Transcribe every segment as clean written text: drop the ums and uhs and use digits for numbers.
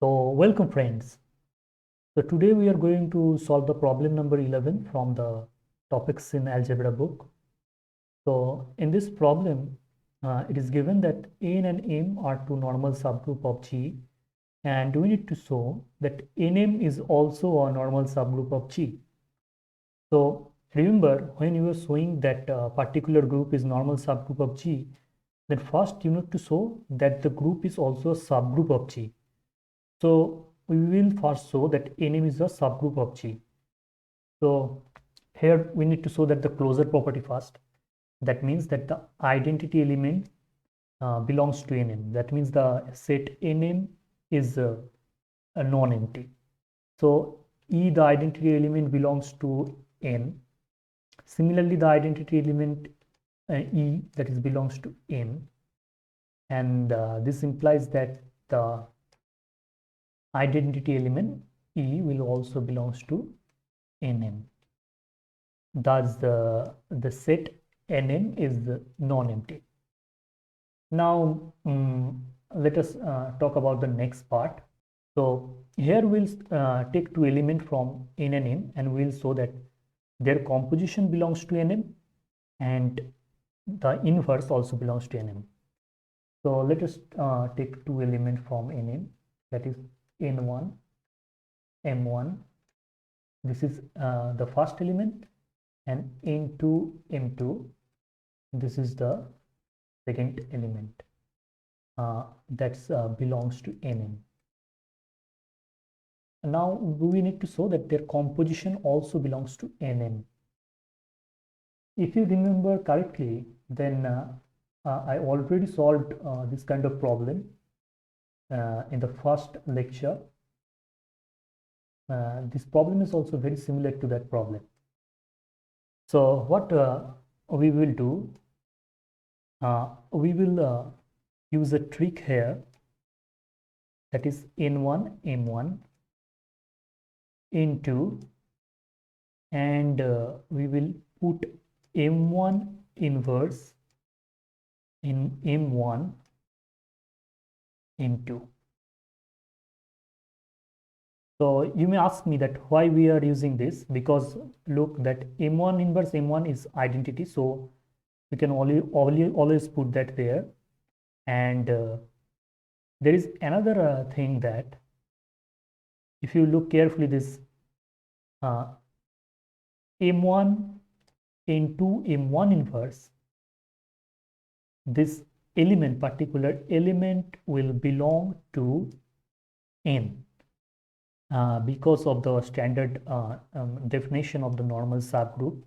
So welcome friends. So today we are going to solve the problem number 11 from the topics in algebra book. So in this problem, it is given that n and m are two normal subgroup of G, and we need to show that nm is also a normal subgroup of G. So remember, when you are showing that a particular group is normal subgroup of G, then first you need to show that the group is also a subgroup of G. So we will first show that nm is a subgroup of G. So here we need to show that the closure property first. That means that the identity element belongs to nm. That means the set nm is a non-empty. So E, the identity element, belongs to n. Similarly, the identity element E, that is, belongs to n. And this implies that the identity element E will also belongs to nm. Thus the set nm is non-empty. Now let us talk about the next part. So here we'll take two elements from n and m, and we'll show that their composition belongs to nm and the inverse also belongs to nm. So let us take two elements from nm, that is n1, m1. This is the first element, and n2, m2. This is the second element that belongs to nm. Now we need to show that their composition also belongs to nm. If you remember correctly, then I already solved this kind of problem in the first lecture. This problem is also very similar to that problem. So what we will do, we will use a trick here, that is n1, m1, n2, and we will put m1 inverse in m1, m2. So you may ask me that why we are using this, because look, that m1 inverse m1 is identity, so we can always put that there. And there is another thing, that if you look carefully, this m1 into m1 inverse, this element, particular element, will belong to n. Because of the standard definition of the normal subgroup,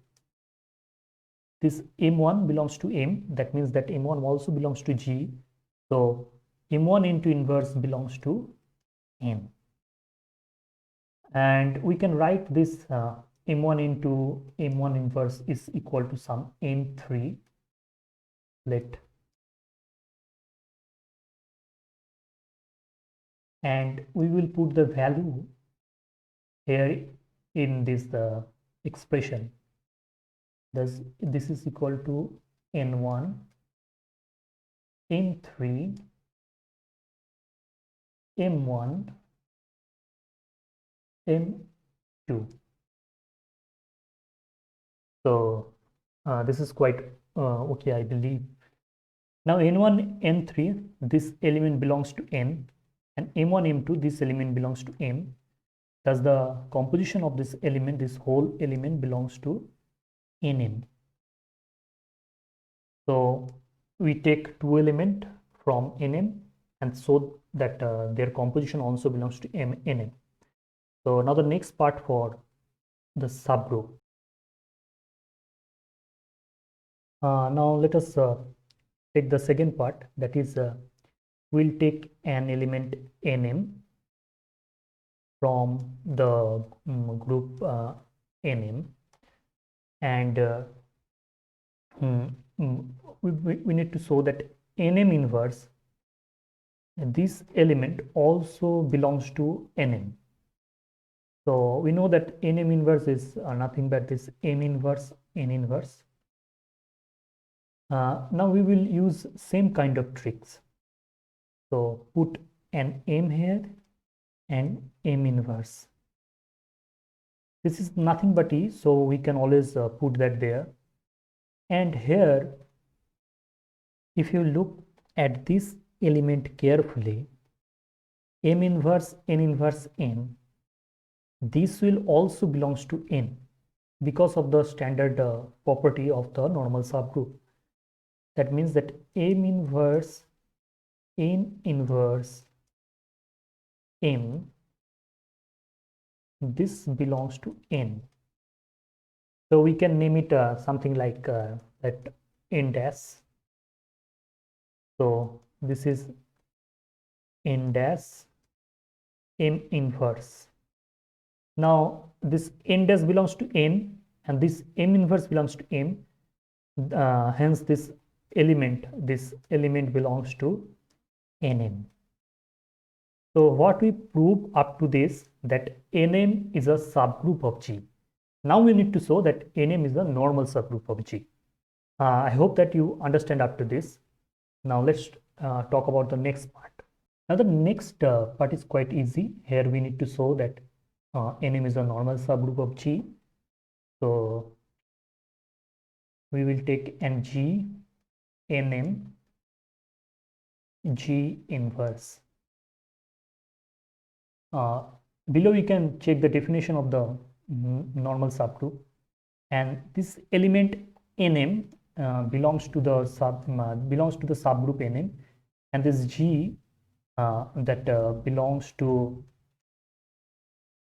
this m1 belongs to m. That means that m1 also belongs to G. So m1 into inverse belongs to n. And we can write this m1 into m1 inverse is equal to some n3. And we will put the value here in this expression. Thus this is equal to n1, n3, m1, m2. So this is quite okay, I believe. Now n1, n3, this element belongs to n, and m1, m2, this element belongs to m. Thus the composition of this element, this whole element, belongs to nm. So we take two elements from nm and so that their composition also belongs to nm. So now the next part for the subgroup. Now let us take the second part, that is we'll take an element nm from the group nm, and we need to show that nm inverse, this element, also belongs to nm. So we know that nm inverse is nothing but this m inverse n inverse. Now we will use same kind of tricks. So put an m here and M inverse. This is nothing but E, so we can always put that there. And here, if you look at this element carefully, M inverse, N inverse, N, this will also belongs to N because of the standard property of the normal subgroup. That means that M inverse, N inverse, M, this belongs to N. So we can name it something like that N dash. So this is N dash M inverse. Now this N dash belongs to N and this M inverse belongs to M. Hence this element belongs to Nm. So what we prove up to this, that Nm is a subgroup of G. Now we need to show that Nm is a normal subgroup of G. I hope that you understand up to this. Now let's talk about the next part. Now the next part is quite easy. Here we need to show that Nm is a normal subgroup of G. So we will take an G, Nm, G inverse. Below you can check the definition of the normal subgroup, and this element Nm belongs to the subgroup Nm, and this G that belongs to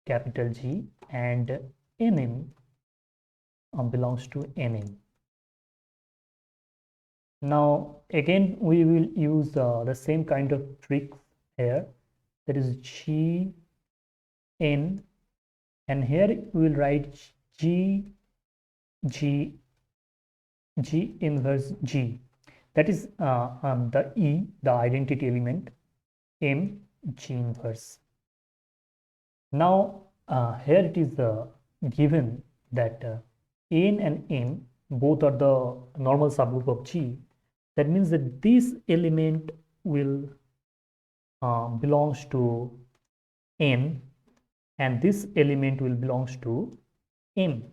capital G, and Nm belongs to Nm. Now again we will use the same kind of trick here, that is G N, and here we will write G inverse G, that is the E, the identity element, M G inverse. Now here it is given that N and M both are the normal subgroup of G. That means that this element will belongs to N and this element will belongs to M.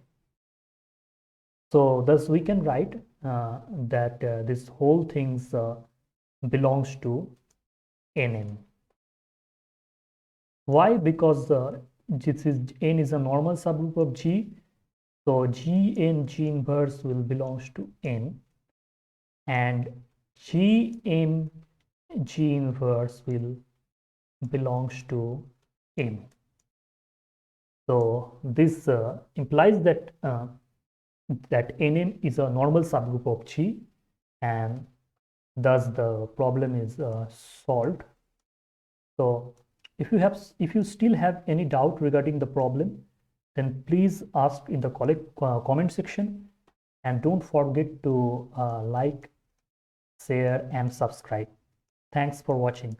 So thus we can write that this whole things belongs to Nm. Why? Because this is N is a normal subgroup of G, so G and G inverse will belongs to N, and G M G inverse will belongs to M. So this implies that that Nm is a normal subgroup of G, and thus the problem is solved. So if you still have any doubt regarding the problem, then please ask in the comment section, and don't forget to like, share and subscribe. Thanks for watching.